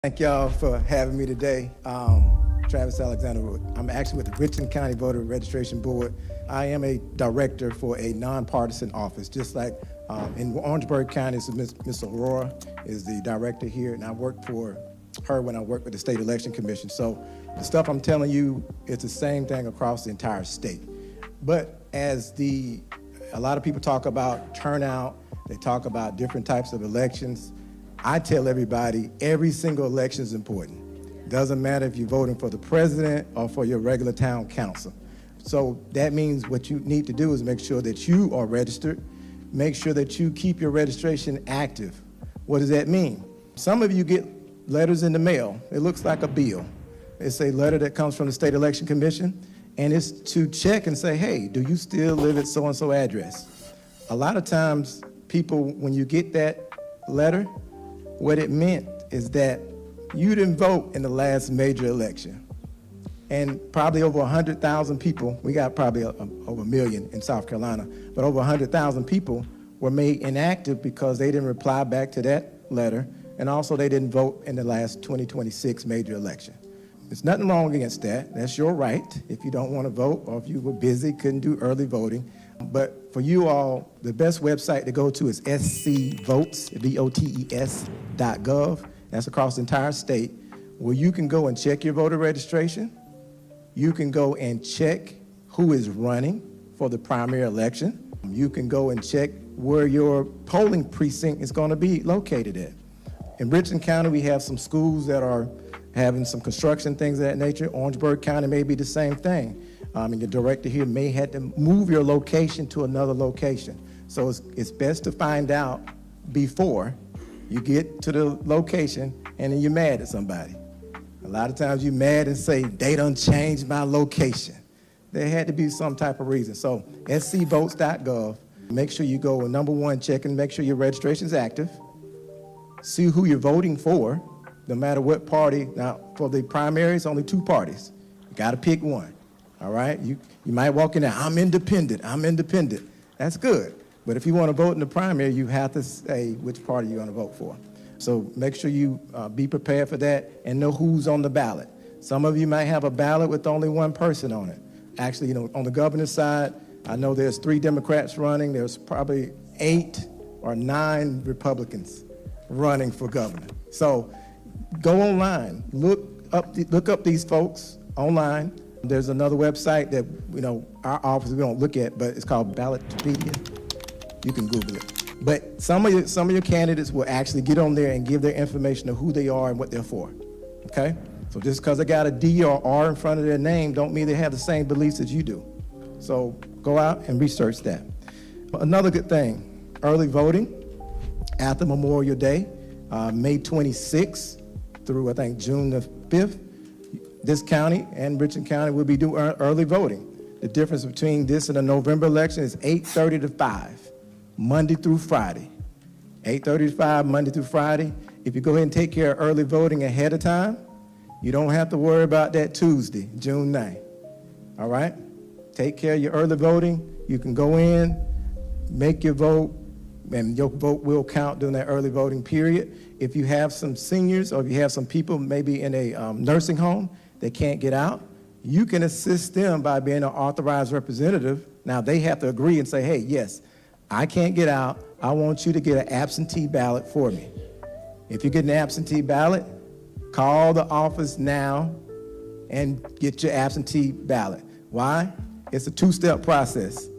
Thank y'all for having me today. Travis Alexander. I'm actually with the Richland County Voter Registration Board. I am a director for a nonpartisan office, just like in Orangeburg County, so Ms. Aurora is the director here, and I worked for her when I worked with the State Election Commission. So the stuff I'm telling you, it's the same thing across the entire state. But as a lot of people talk about turnout, they talk about different types of elections. I tell everybody every single election is important. Doesn't matter if you're voting for the president or for your regular town council. So that means what you need to do is make sure that you are registered. Make sure that you keep your registration active. What does that mean? Some of you get letters in the mail. It looks like a bill. It's a letter that comes from the State Election Commission, and it's to check and say, hey, do you still live at so-and-so address? A lot of times, people, when you get that letter, what it meant is that you didn't vote in the last major election. And probably over 100,000 people, we got probably over 1 million in South Carolina, but over 100,000 people were made inactive because they didn't reply back to that letter, and also they didn't vote in the last 2026 major election. There's nothing wrong against that. That's your right if you don't want to vote or if you were busy, couldn't do early voting. But for you all, the best website to go to is scvotes, votes.gov. That's across the entire state, where you can go and check your voter registration. You can go and check who is running for the primary election. You can go and check where your polling precinct is going to be located at. In Richland County, we have some schools that are having some construction, things of that nature. Orangeburg County may be the same thing. And the director here may have to move your location to another location. So it's best to find out before you get to the location and then you're mad at somebody. A lot of times you're mad and say, they done changed my location. There had to be some type of reason. So scvotes.gov, make sure you go, number one, check and make sure your registration is active. See who you're voting for, no matter what party. Now, for the primaries, only 2 parties. You got to pick one, all right? You might walk in there, I'm independent. That's good. But if you want to vote in the primary, you have to say which party you're going to vote for. So make sure you be prepared for that and know who's on the ballot. Some of you might have a ballot with only one person on it. Actually, on the governor's side, I know there's 3 Democrats running. There's probably 8 or 9 Republicans running for governor. So go online, look up these folks online. There's another website that our office we don't look at, but it's called Ballotpedia. You can Google it. But some of your candidates will actually get on there and give their information of who they are and what they're for. Okay? So just because they got a D or R in front of their name don't mean they have the same beliefs as you do. So go out and research that. Another good thing, early voting after Memorial Day, May 26th through I think June the 5th. This county and Richland County will be doing early voting. The difference between this and the November election is 8:30 to 5. Monday through Friday. 8:30 to 5, Monday through Friday. If you go ahead and take care of early voting ahead of time, you don't have to worry about that Tuesday, June 9th. All right? Take care of your early voting. You can go in, make your vote, and your vote will count during that early voting period. If you have some seniors or if you have some people maybe in a nursing home that can't get out, you can assist them by being an authorized representative. Now, they have to agree and say, hey, yes, I can't get out. I want you to get an absentee ballot for me. If you get an absentee ballot, call the office now and get your absentee ballot. Why? It's a 2-step process.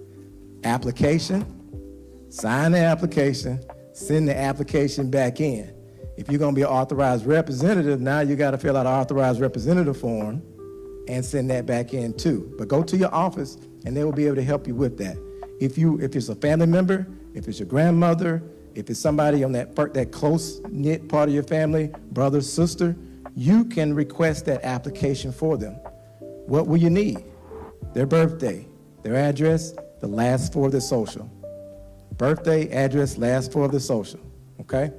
Application, sign the application, send the application back in. If you're going to be an authorized representative, now you got to fill out an authorized representative form and send that back in too. But go to your office and they will be able to help you with that. If it's a family member, if it's your grandmother, if it's somebody on that close-knit part of your family, brother, sister, you can request that application for them. What will you need? Their birthday, their address, the last 4 of their social. Birthday, address, last 4 of the social, okay?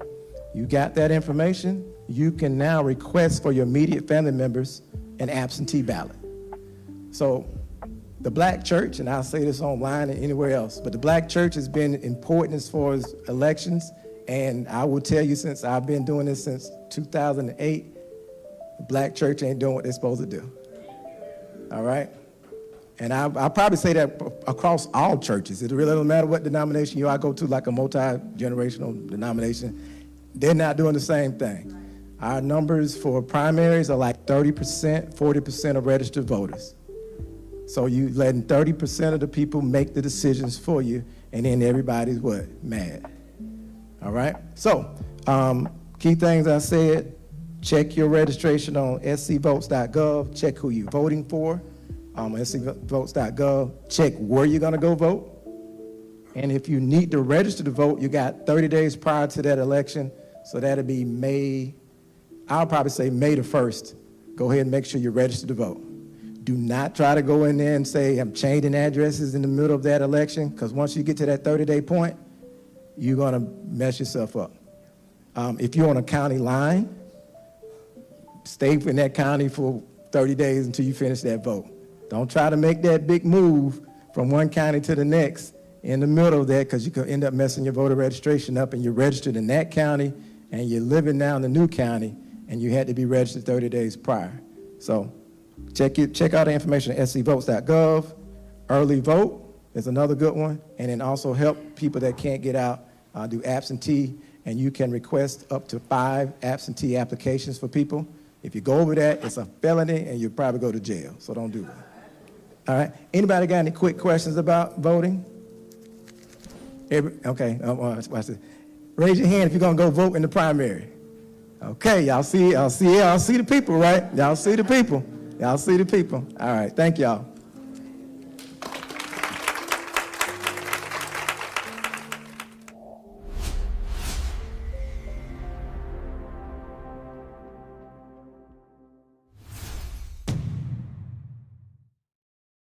You got that information, you can now request for your immediate family members an absentee ballot. So the black church, and I'll say this online and anywhere else, but the black church has been important as far as elections, and I will tell you since I've been doing this since 2008, The black church ain't doing what they're supposed to do. All right? And I'll probably say that across all churches. It really doesn't matter what denomination you are. I go to, like a multi-generational denomination. They're not doing the same thing. Our numbers for primaries are like 30%, 40% of registered voters. So you letting 30% of the people make the decisions for you, and then everybody's what? Mad. All right? So, key things I said, check your registration on scvotes.gov, check who you're voting for, scvotes.gov, check where you're gonna go vote, and if you need to register to vote, you got 30 days prior to that election, so that'll be May, I'll probably say May the 1st. Go ahead and make sure you're registered to vote. Do not try to go in there and say, I'm changing addresses in the middle of that election, because once you get to that 30-day point, you're gonna mess yourself up. If you're on a county line, stay in that county for 30 days until you finish that vote. Don't try to make that big move from one county to the next in the middle of that, because you could end up messing your voter registration up, and you're registered in that county, and you're living now in the new county, and you had to be registered 30 days prior. So check out the information at scvotes.gov. Early vote is another good one, and then also help people that can't get out do absentee, and you can request up to 5 absentee applications for people. If you go over that, it's a felony, and you'll probably go to jail, so don't do that. All right, anybody got any quick questions about voting? Okay, watch this. Raise your hand if you're gonna go vote in the primary. Okay, y'all see the people, right? Y'all see the people. All right, thank y'all.